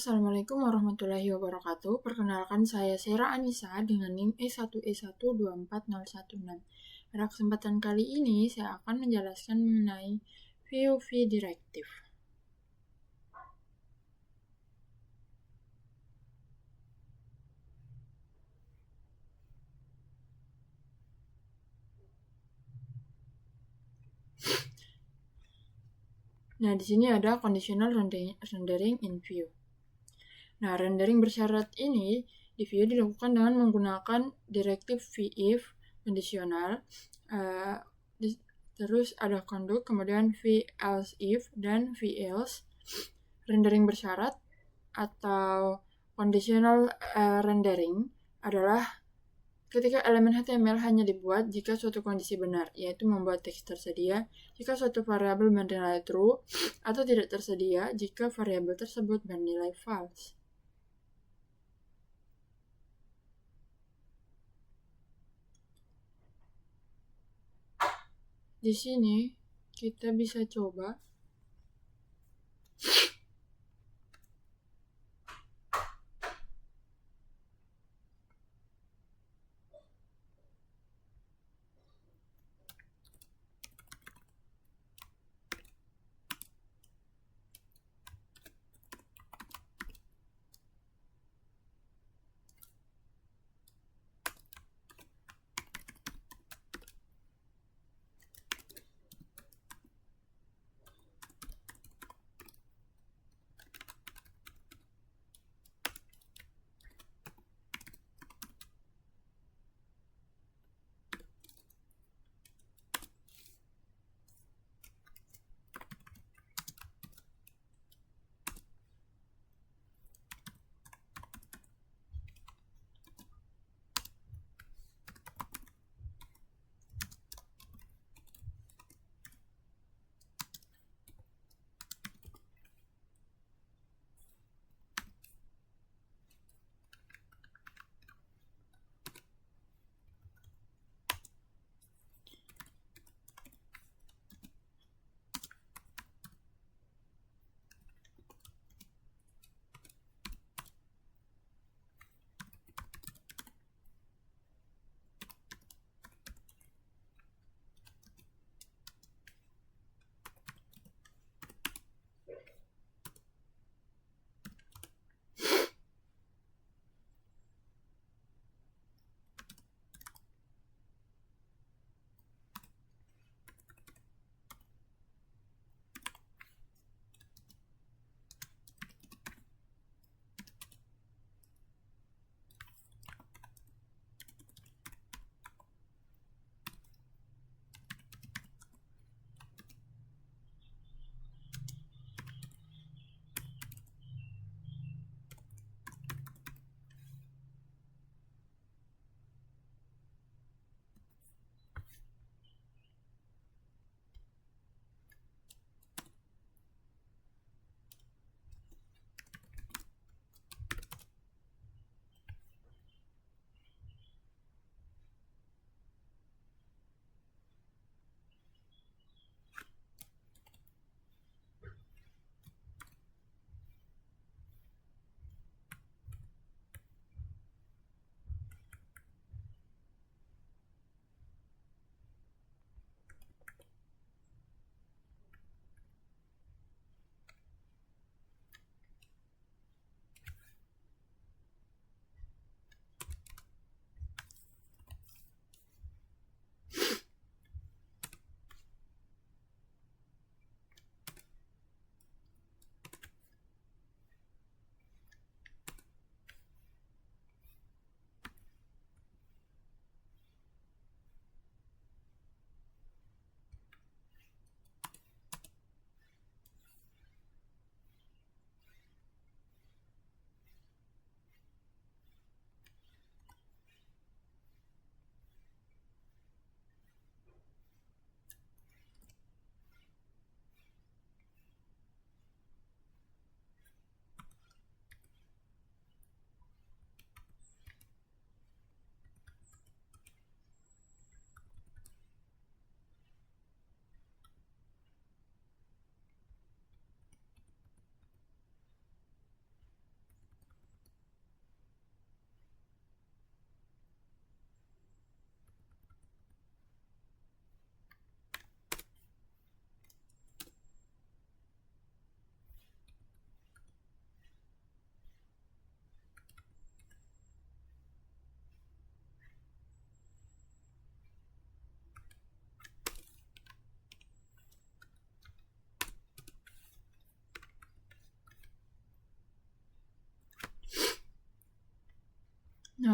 Assalamualaikum warahmatullahi wabarakatuh. Perkenalkan saya Sera Anissa dengan NIM E1E1240116. Pada kesempatan kali ini saya akan menjelaskan mengenai VUV Directive. Nah, di sini ada conditional rendering in Vue. Nah, rendering bersyarat ini di Vue dilakukan dengan menggunakan direktif VIF kondisional, terus ada conduct, kemudian VElseIf dan VElse. Rendering bersyarat atau conditional rendering adalah ketika elemen HTML hanya dibuat jika suatu kondisi benar, yaitu membuat teks tersedia jika suatu variabel bernilai true, atau tidak tersedia jika variabel tersebut bernilai false. Di sini kita bisa coba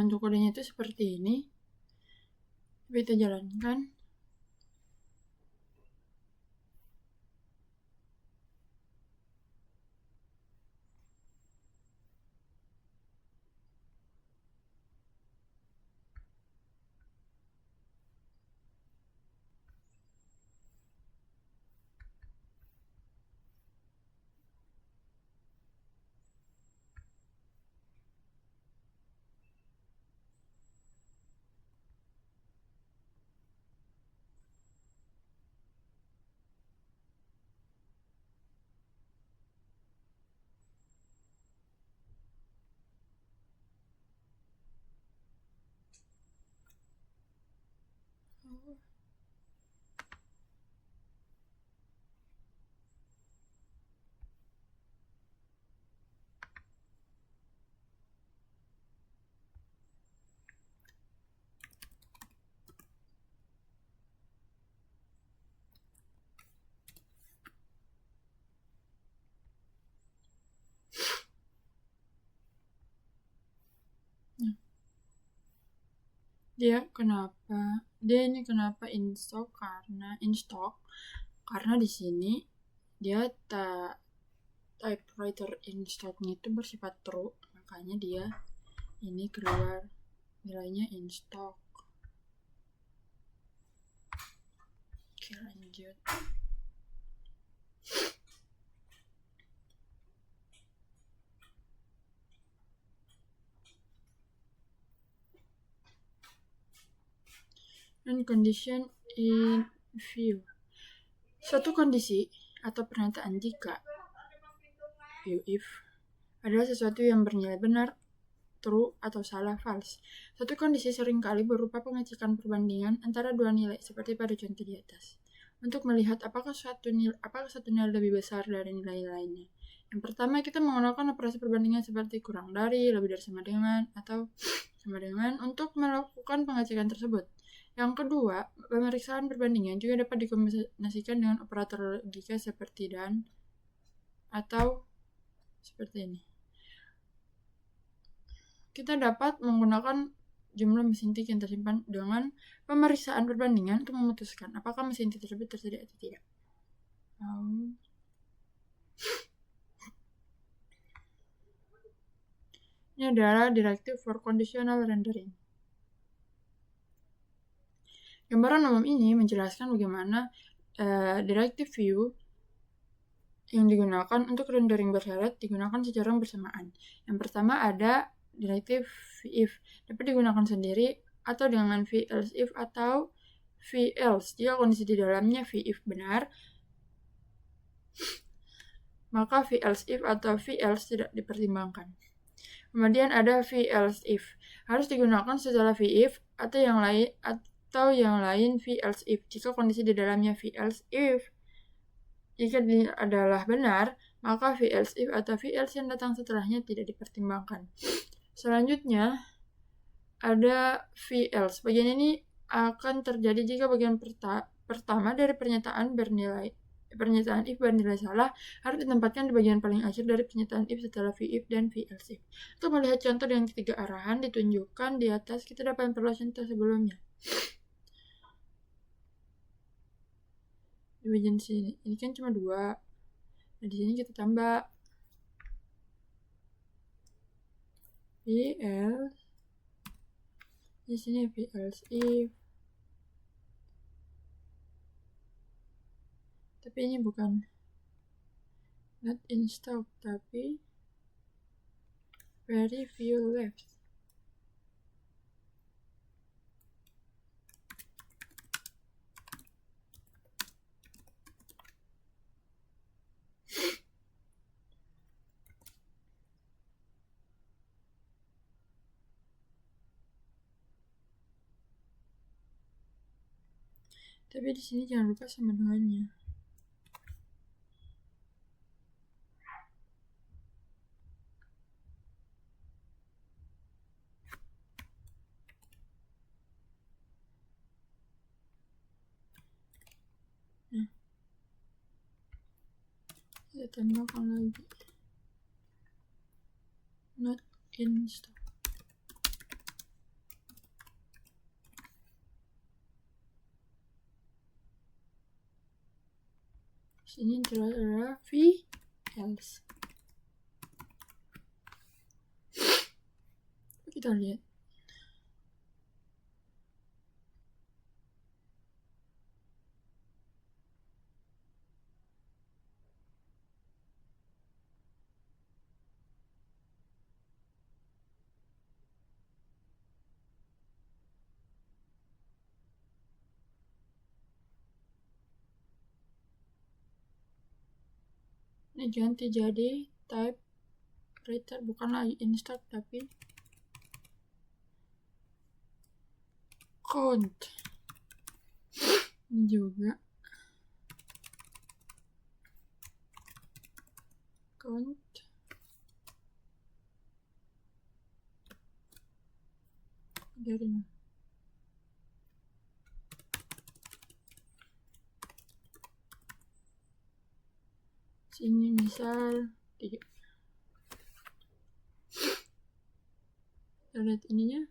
bentuk kodenya itu seperti ini. Kita jalankan. Dia ini kenapa in stock? Karena di sini dia typewriter in stocknya itu bersifat true, makanya dia ini keluar nilainya in stock. Oke, lanjut. Dan condition in view. Suatu kondisi atau pernyataan jika view if adalah sesuatu yang bernilai benar, true, atau salah, false. Suatu kondisi seringkali berupa pengecekan perbandingan antara dua nilai seperti pada contoh di atas. Untuk melihat apakah satu nilai lebih besar dari nilai lainnya. Yang pertama, kita menggunakan operasi perbandingan seperti kurang dari, lebih dari sama dengan, atau sama dengan untuk melakukan pengecekan tersebut. Yang kedua, pemeriksaan perbandingan juga dapat dikombinasikan dengan operator logika seperti dan atau seperti ini. Kita dapat menggunakan jumlah mesin tik yang tersimpan dengan pemeriksaan perbandingan untuk memutuskan apakah mesin tik tersebut tersedia atau tidak. Ini adalah directive for conditional rendering. Gambaran umum ini menjelaskan bagaimana directive view yang digunakan untuk rendering bersyarat digunakan secara bersamaan. Yang pertama ada directive if, dapat digunakan sendiri atau dengan else if atau else. Jika kondisi di dalamnya if benar, maka else if atau else tidak dipertimbangkan. Kemudian ada else if, harus digunakan setelah if atau yang lain else if. Jika kondisi di dalamnya else if jika adalah benar, maka else if atau else yang datang setelahnya tidak dipertimbangkan. Selanjutnya ada else. Bagian ini akan terjadi jika bagian pertama dari pernyataan if bernilai salah harus ditempatkan di bagian paling akhir dari pernyataan if setelah if dan else if. Untuk melihat contoh dengan ketiga arahan ditunjukkan di atas, kita dapat memperoleh contoh sebelumnya. Di bagian sini, ini kan cuma 2. Nah, di sini kita tambah else. Di sini else if. Tapi ini bukan not in stock, tapi very few left. Tapi di sini jangan lupa sama dengannya. Nah, kita tambahkan lagi not in stock. Sini terus adalah VLs. Kita lihat. Ini ganti jadi type writer, bukan lagi insert tapi count. Ini juga count. Jadi sini misal 3. Kita lihat ininya.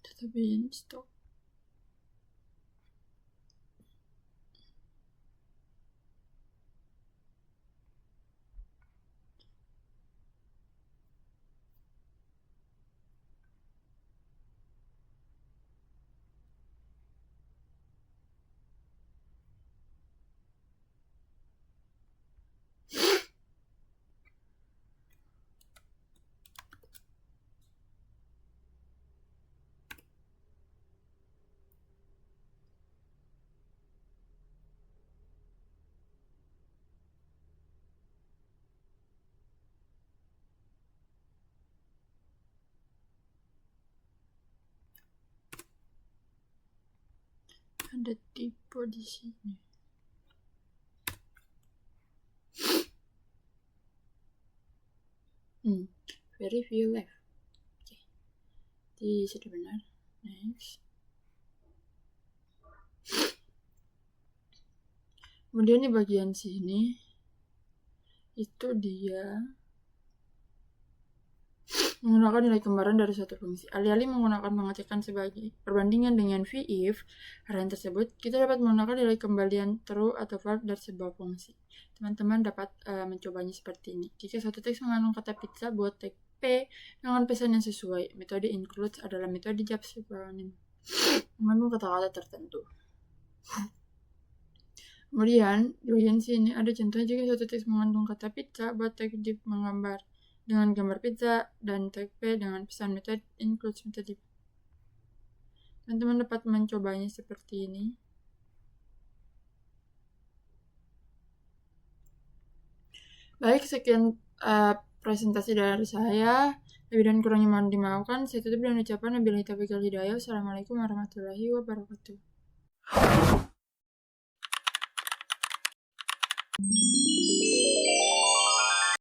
Tapi stop. Ada tipe di sini. Very few left. Oke. Di sudah benar. Next. Kemudian di bagian sini itu dia menggunakan nilai kembaran dari suatu fungsi. Alih-alih menggunakan pengecekan sebagai perbandingan dengan v-if harian tersebut, kita dapat menggunakan nilai kembalian true atau false dari sebuah fungsi. Teman-teman dapat mencobanya seperti ini. Jika suatu teks mengandung kata pizza, buat tag P dengan pesan yang sesuai. Metode includes adalah metode JavaScript mengandung kata-kata tertentu. Kemudian, di bagian sini ada contohnya jika suatu teks mengandung kata pizza, buat tag div menggambar dengan gambar pizza dan tag P dengan pesan metode includes metode. Teman-teman dapat mencobanya seperti ini. Baik, sekian presentasi dari saya. Lebih dan kurangnya mohon dimaafkan. Saya tutup dengan ucapan wabillahi taufiq wal hidayah. Wassalamualaikum warahmatullahi wabarakatuh.